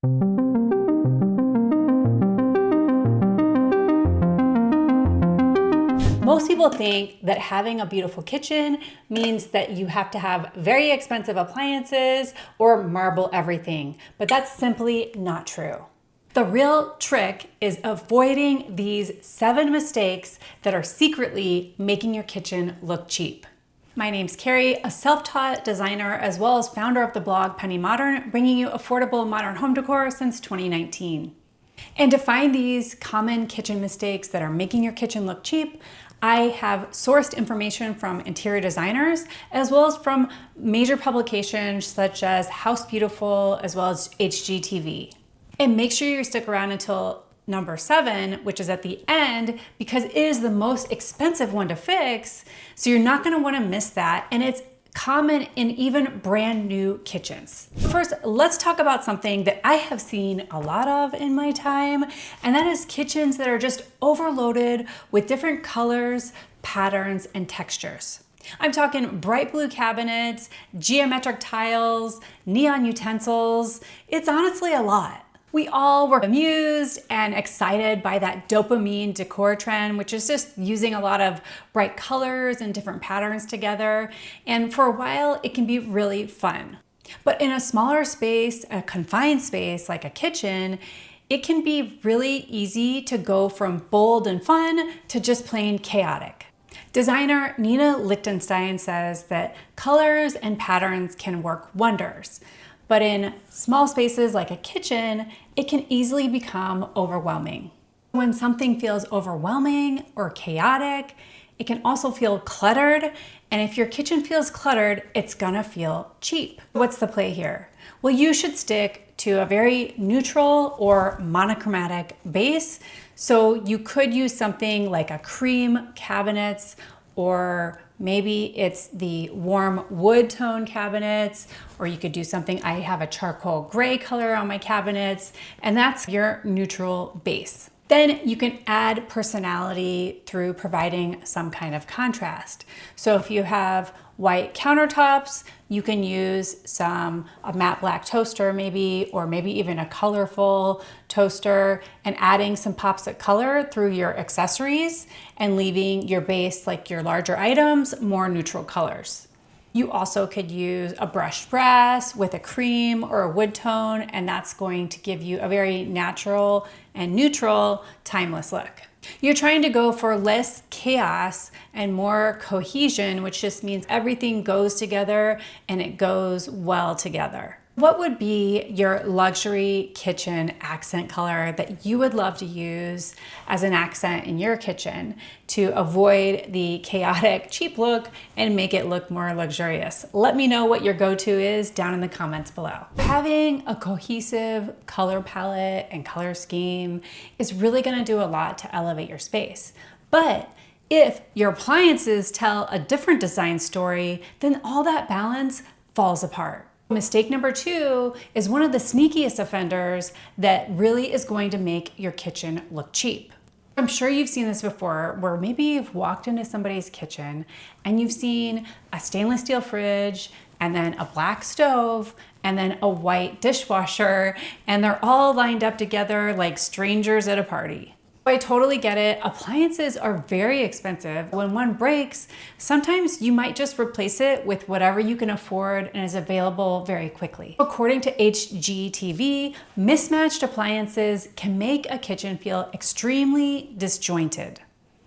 Most people think that having a beautiful kitchen means that you have to have very expensive appliances or marble everything, but that's simply not true. The real trick is avoiding these 7 mistakes that are secretly making your kitchen look cheap. My name's Carrie, a self-taught designer as well as founder of the blog Penny Modern, bringing you affordable modern home decor since 2019. And to find these common kitchen mistakes that are making your kitchen look cheap, I have sourced information from interior designers as well as from major publications such as House Beautiful as well as HGTV. And make sure you stick around until number 7, which is at the end, because it is the most expensive one to fix. So you're not gonna wanna miss that. And it's common in even brand new kitchens. First, let's talk about something that I have seen a lot of in my time, and that is kitchens that are just overloaded with different colors, patterns, and textures. I'm talking bright blue cabinets, geometric tiles, neon utensils. It's honestly a lot. We all were amused and excited by that dopamine decor trend, which is just using a lot of bright colors and different patterns together. And for a while, it can be really fun. But in a smaller space, a confined space like a kitchen, it can be really easy to go from bold and fun to just plain chaotic. Designer Nina Lichtenstein says that colors and patterns can work wonders. But in small spaces like a kitchen, it can easily become overwhelming. When something feels overwhelming or chaotic, it can also feel cluttered. And if your kitchen feels cluttered, it's gonna feel cheap. What's the play here? Well, you should stick to a very neutral or monochromatic base. So you could use something like a cream cabinets, or maybe it's the warm wood tone cabinets, or you could do something, I have a charcoal gray color on my cabinets, and that's your neutral base. Then you can add personality through providing some kind of contrast. So if you have white countertops, you can use a matte black toaster maybe, or maybe even a colorful toaster, and adding some pops of color through your accessories and leaving your base, like your larger items, more neutral colors. You also could use a brushed brass with a cream or a wood tone, and that's going to give you a very natural and neutral, timeless look. You're trying to go for less chaos and more cohesion, which just means everything goes together and it goes well together. What would be your luxury kitchen accent color that you would love to use as an accent in your kitchen to avoid the chaotic, cheap look and make it look more luxurious? Let me know what your go-to is down in the comments below. Having a cohesive color palette and color scheme is really gonna do a lot to elevate your space. But if your appliances tell a different design story, then all that balance falls apart. Mistake number 2 is one of the sneakiest offenders that really is going to make your kitchen look cheap. I'm sure you've seen this before, where maybe you've walked into somebody's kitchen and you've seen a stainless steel fridge and then a black stove and then a white dishwasher, and they're all lined up together like strangers at a party. I totally get it. Appliances are very expensive. When one breaks, sometimes you might just replace it with whatever you can afford and is available very quickly. According to HGTV, mismatched appliances can make a kitchen feel extremely disjointed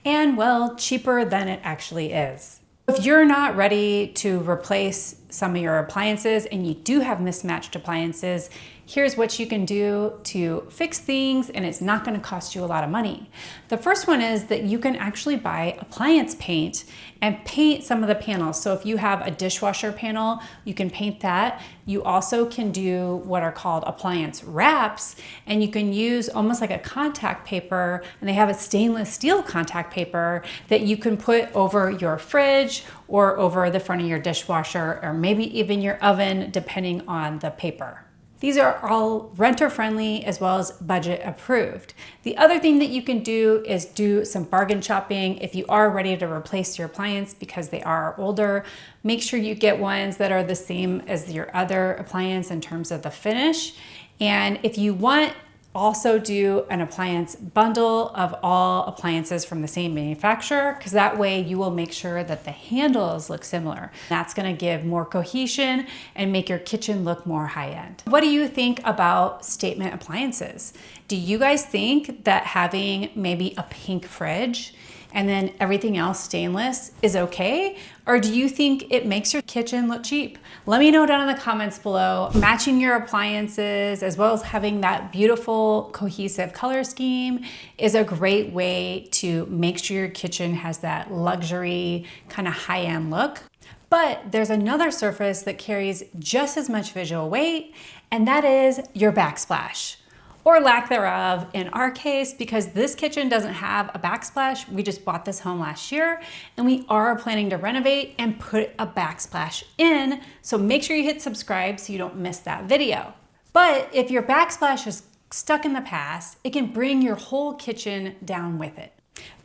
and, well, cheaper than it actually is. If you're not ready to replace some of your appliances and you do have mismatched appliances, here's what you can do to fix things, and it's not going to cost you a lot of money. The first one is that you can actually buy appliance paint and paint some of the panels. So if you have a dishwasher panel, you can paint that. You also can do what are called appliance wraps, and you can use almost like a contact paper, and they have a stainless steel contact paper that you can put over your fridge or over the front of your dishwasher, or maybe even your oven, depending on the paper. These are all renter friendly as well as budget approved. The other thing that you can do is do some bargain shopping. If you are ready to replace your appliance because they are older, make sure you get ones that are the same as your other appliance in terms of the finish. And if you want, also do an appliance bundle of all appliances from the same manufacturer, because that way you will make sure that the handles look similar. That's going to give more cohesion and make your kitchen look more high-end. What do you think about statement appliances? Do you guys think that having maybe a pink fridge and then everything else stainless is okay? Or do you think it makes your kitchen look cheap? Let me know down in the comments below. Matching your appliances as well as having that beautiful cohesive color scheme is a great way to make sure your kitchen has that luxury kind of high-end look. But there's another surface that carries just as much visual weight, and that is your backsplash. Or lack thereof in our case, because this kitchen doesn't have a backsplash. We just bought this home last year and we are planning to renovate and put a backsplash in. So make sure you hit subscribe so you don't miss that video. But if your backsplash is stuck in the past, it can bring your whole kitchen down with it.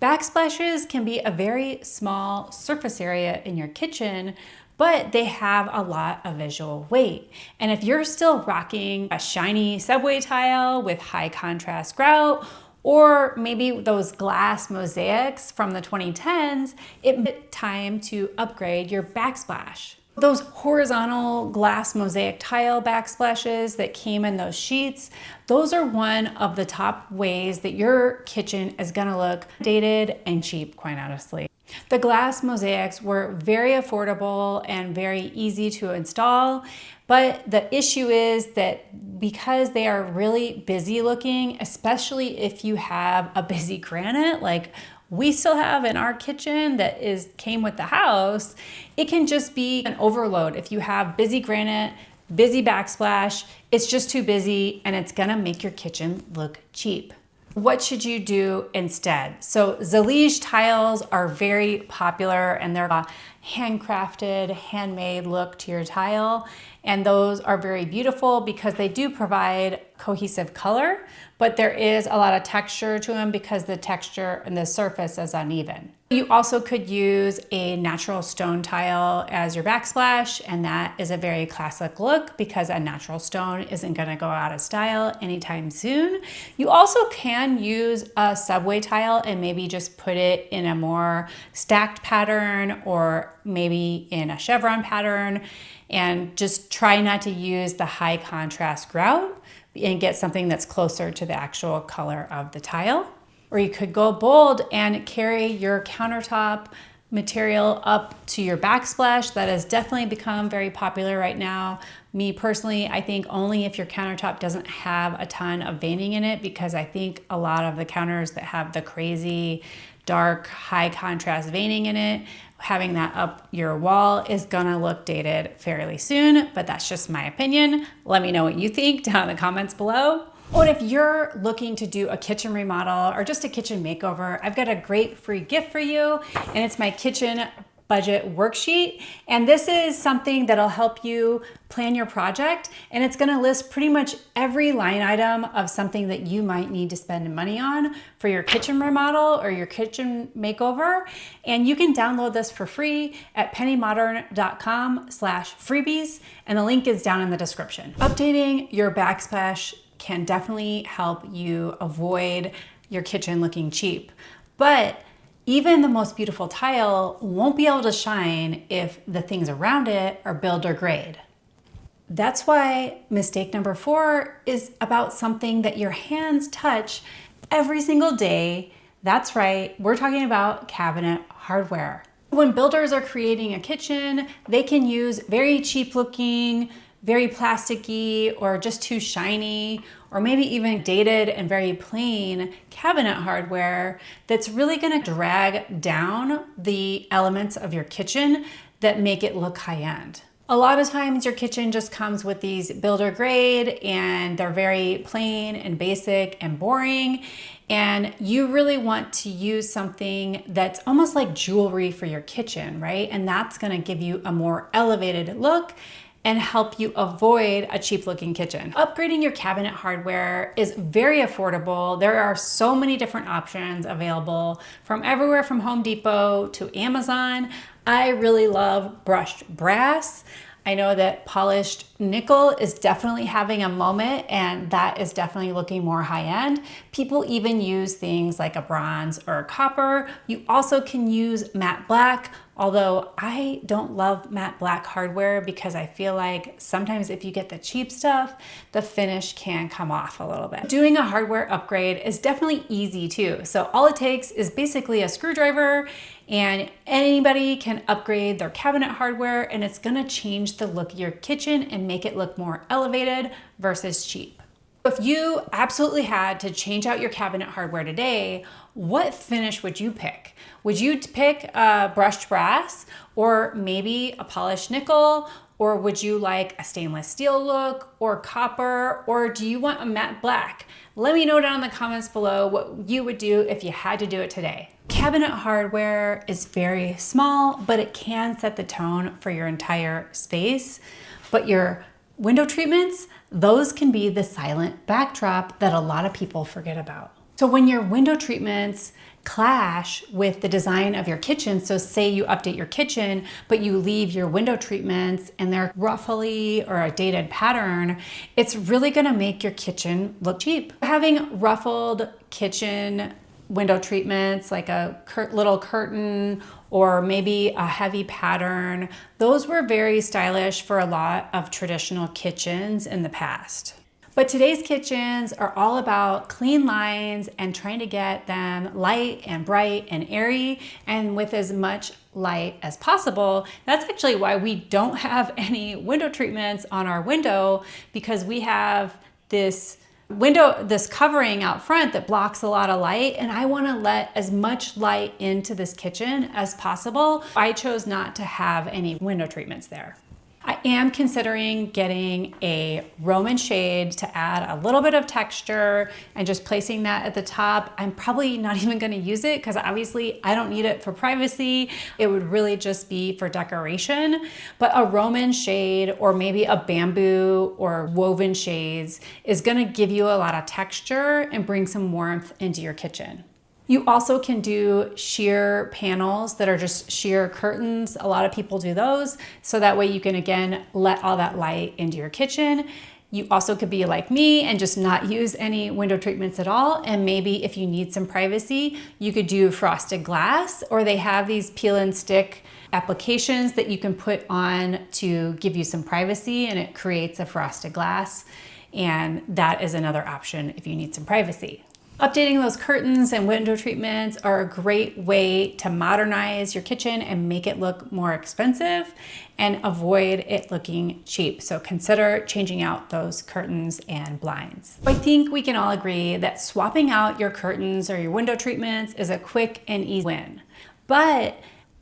Backsplashes can be a very small surface area in your kitchen, but they have a lot of visual weight. And if you're still rocking a shiny subway tile with high contrast grout, or maybe those glass mosaics from the 2010s, it's time to upgrade your backsplash. Those horizontal glass mosaic tile backsplashes that came in those sheets, those are one of the top ways that your kitchen is gonna look dated and cheap, quite honestly. The glass mosaics were very affordable and very easy to install, but the issue is that because they are really busy looking, especially if you have a busy granite like we still have in our kitchen that came with the house, it can just be an overload. If you have busy granite, busy backsplash, it's just too busy and it's gonna make your kitchen look cheap. What should you do instead? So Zalige tiles are very popular and they're a handcrafted, handmade look to your tile. And those are very beautiful because they do provide cohesive color, but there is a lot of texture to them because the texture and the surface is uneven. You also could use a natural stone tile as your backsplash, and that is a very classic look because a natural stone isn't gonna go out of style anytime soon. You also can use a subway tile and maybe just put it in a more stacked pattern or maybe in a chevron pattern, and just try not to use the high contrast grout and get something that's closer to the actual color of the tile. Or you could go bold and carry your countertop material up to your backsplash. That has definitely become very popular right now. Me personally, I think only if your countertop doesn't have a ton of veining in it, because I think a lot of the counters that have the crazy dark high contrast veining in it, having that up your wall is gonna look dated fairly soon, but that's just my opinion. Let me know what you think down in the comments below. Oh, and if you're looking to do a kitchen remodel or just a kitchen makeover, I've got a great free gift for you, and it's my kitchen budget worksheet. And this is something that'll help you plan your project, and it's gonna list pretty much every line item of something that you might need to spend money on for your kitchen remodel or your kitchen makeover. And you can download this for free at pennymodern.com/freebies, and the link is down in the description. Updating your backsplash can definitely help you avoid your kitchen looking cheap, but even the most beautiful tile won't be able to shine if the things around it are builder grade. That's why mistake number 4 is about something that your hands touch every single day. That's right, we're talking about cabinet hardware. When builders are creating a kitchen, they can use very cheap looking, very plasticky, or just too shiny, or maybe even dated and very plain cabinet hardware that's really gonna drag down the elements of your kitchen that make it look high-end. A lot of times your kitchen just comes with these builder grade and they're very plain and basic and boring, and you really want to use something that's almost like jewelry for your kitchen, right? And that's gonna give you a more elevated look and help you avoid a cheap looking kitchen. Upgrading your cabinet hardware is very affordable. There are so many different options available from everywhere from Home Depot to Amazon. I really love brushed brass. I know that polished nickel is definitely having a moment, and that is definitely looking more high-end. People even use things like a bronze or a copper. You also can use matte black, although I don't love matte black hardware because I feel like sometimes if you get the cheap stuff, the finish can come off a little bit. Doing a hardware upgrade is definitely easy too. So all it takes is basically a screwdriver, and anybody can upgrade their cabinet hardware, and it's gonna change the look of your kitchen and make it look more elevated versus cheap. If you absolutely had to change out your cabinet hardware today, what finish would you pick? Would you pick a brushed brass, or maybe a polished nickel? Or would you like a stainless steel look, or copper, or do you want a matte black? Let me know down in the comments below what you would do if you had to do it today. Cabinet hardware is very small, but it can set the tone for your entire space. But your window treatments, those can be the silent backdrop that a lot of people forget about. So when your window treatments clash with the design of your kitchen, so say you update your kitchen, but you leave your window treatments and they're ruffly or a dated pattern, it's really gonna make your kitchen look cheap. Having ruffled kitchen window treatments like a little curtain or maybe a heavy pattern, those were very stylish for a lot of traditional kitchens in the past. But today's kitchens are all about clean lines and trying to get them light and bright and airy and with as much light as possible. That's actually why we don't have any window treatments on our window, because we have this covering out front that blocks a lot of light, and I want to let as much light into this kitchen as possible. I chose not to have any window treatments there. I am considering getting a Roman shade to add a little bit of texture and just placing that at the top. I'm probably not even going to use it because obviously I don't need it for privacy. It would really just be for decoration. But a Roman shade or maybe a bamboo or woven shades is going to give you a lot of texture and bring some warmth into your kitchen. You also can do sheer panels that are just sheer curtains. A lot of people do those. So that way you can, again, let all that light into your kitchen. You also could be like me and just not use any window treatments at all. And maybe if you need some privacy, you could do frosted glass, or they have these peel and stick applications that you can put on to give you some privacy, and it creates a frosted glass. And that is another option if you need some privacy. Updating those curtains and window treatments are a great way to modernize your kitchen and make it look more expensive and avoid it looking cheap. So consider changing out those curtains and blinds. I think we can all agree that swapping out your curtains or your window treatments is a quick and easy win. But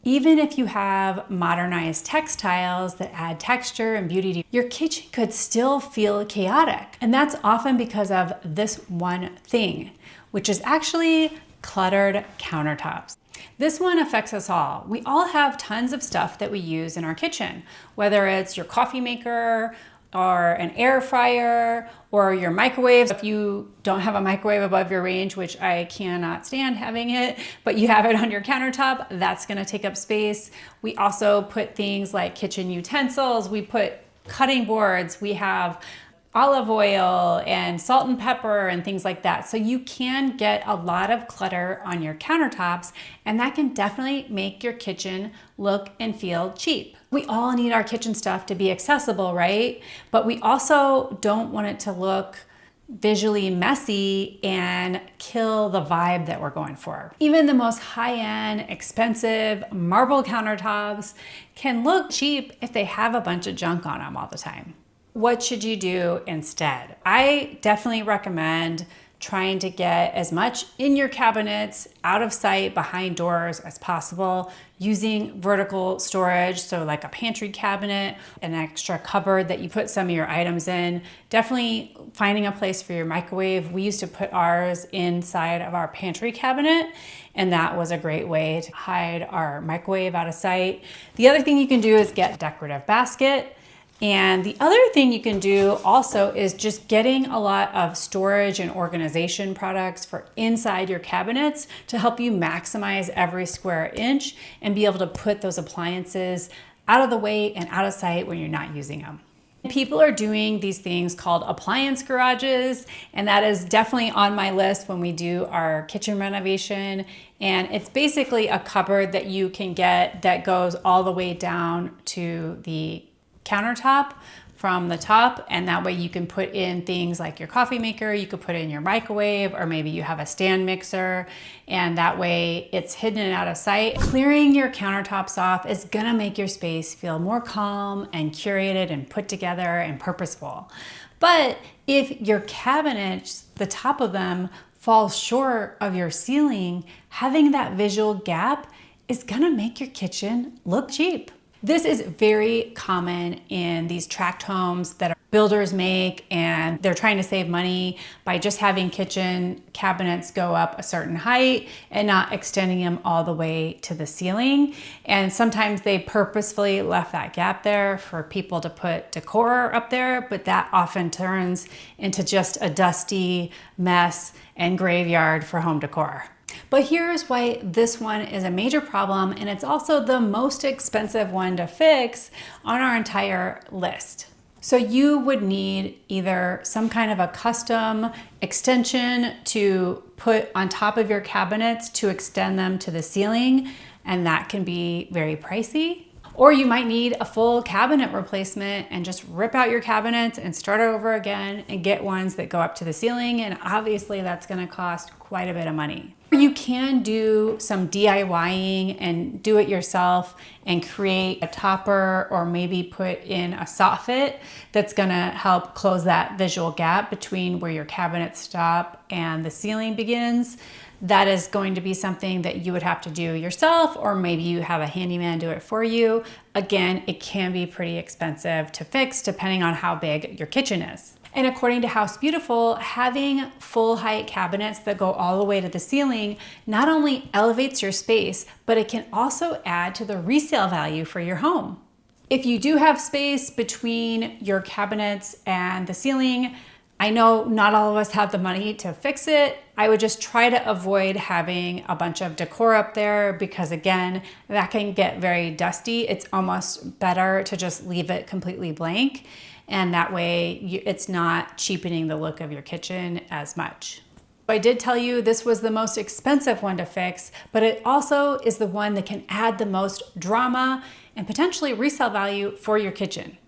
even if you have modernized textiles that add texture and beauty to your kitchen, could still feel chaotic. And that's often because of this one thing, which is actually cluttered countertops. This one affects us all. We all have tons of stuff that we use in our kitchen, whether it's your coffee maker or an air fryer or your microwave. If you don't have a microwave above your range, which I cannot stand having it, but you have it on your countertop, that's gonna take up space. We also put things like kitchen utensils, we put cutting boards, we have olive oil and salt and pepper and things like that. So you can get a lot of clutter on your countertops, and that can definitely make your kitchen look and feel cheap. We all need our kitchen stuff to be accessible, right? But we also don't want it to look visually messy and kill the vibe that we're going for. Even the most high-end, expensive marble countertops can look cheap if they have a bunch of junk on them all the time. What should you do instead? I definitely recommend trying to get as much in your cabinets, out of sight, behind doors as possible, using vertical storage, so like a pantry cabinet, an extra cupboard that you put some of your items in. Definitely finding a place for your microwave. We used to put ours inside of our pantry cabinet, and that was a great way to hide our microwave out of sight. The other thing you can do is get a decorative basket. And the other thing you can do also is just getting a lot of storage and organization products for inside your cabinets to help you maximize every square inch and be able to put those appliances out of the way and out of sight when you're not using them. People are doing these things called appliance garages, and that is definitely on my list when we do our kitchen renovation. And it's basically a cupboard that you can get that goes all the way down to the countertop from the top, and that way you can put in things like your coffee maker, you could put in your microwave, or maybe you have a stand mixer, and that way it's hidden and out of sight. Clearing your countertops off is gonna make your space feel more calm and curated and put together and purposeful. But if your cabinets, the top of them, falls short of your ceiling, having that visual gap is gonna make your kitchen look cheap. This is very common in these tract homes that builders make, and they're trying to save money by just having kitchen cabinets go up a certain height and not extending them all the way to the ceiling. And sometimes they purposefully left that gap there for people to put decor up there, but that often turns into just a dusty mess and graveyard for home decor. But here's why this one is a major problem, and it's also the most expensive one to fix on our entire list. So you would need either some kind of a custom extension to put on top of your cabinets to extend them to the ceiling, and that can be very pricey. Or you might need a full cabinet replacement and just rip out your cabinets and start over again and get ones that go up to the ceiling. And obviously that's gonna cost quite a bit of money. You can do some DIYing and do it yourself and create a topper, or maybe put in a soffit that's gonna help close that visual gap between where your cabinets stop and the ceiling begins. That is going to be something that you would have to do yourself, or maybe you have a handyman do it for you. Again, it can be pretty expensive to fix depending on how big your kitchen is. And according to House Beautiful, having full height cabinets that go all the way to the ceiling not only elevates your space, but it can also add to the resale value for your home. If you do have space between your cabinets and the ceiling, I know not all of us have the money to fix it. I would just try to avoid having a bunch of decor up there, because again, that can get very dusty. It's almost better to just leave it completely blank, and that way it's not cheapening the look of your kitchen as much. I did tell you this was the most expensive one to fix, but it also is the one that can add the most drama and potentially resale value for your kitchen.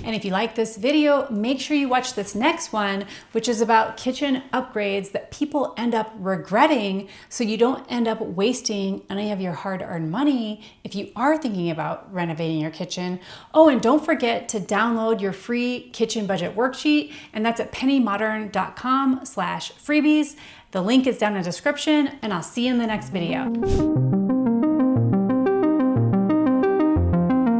And if you like this video, make sure you watch this next one, which is about kitchen upgrades that people end up regretting, so you don't end up wasting any of your hard-earned money if you are thinking about renovating your kitchen. Oh, and don't forget to download your free kitchen budget worksheet, and that's at pennymodern.com/freebies. The link is down in the description, and I'll see you in the next video.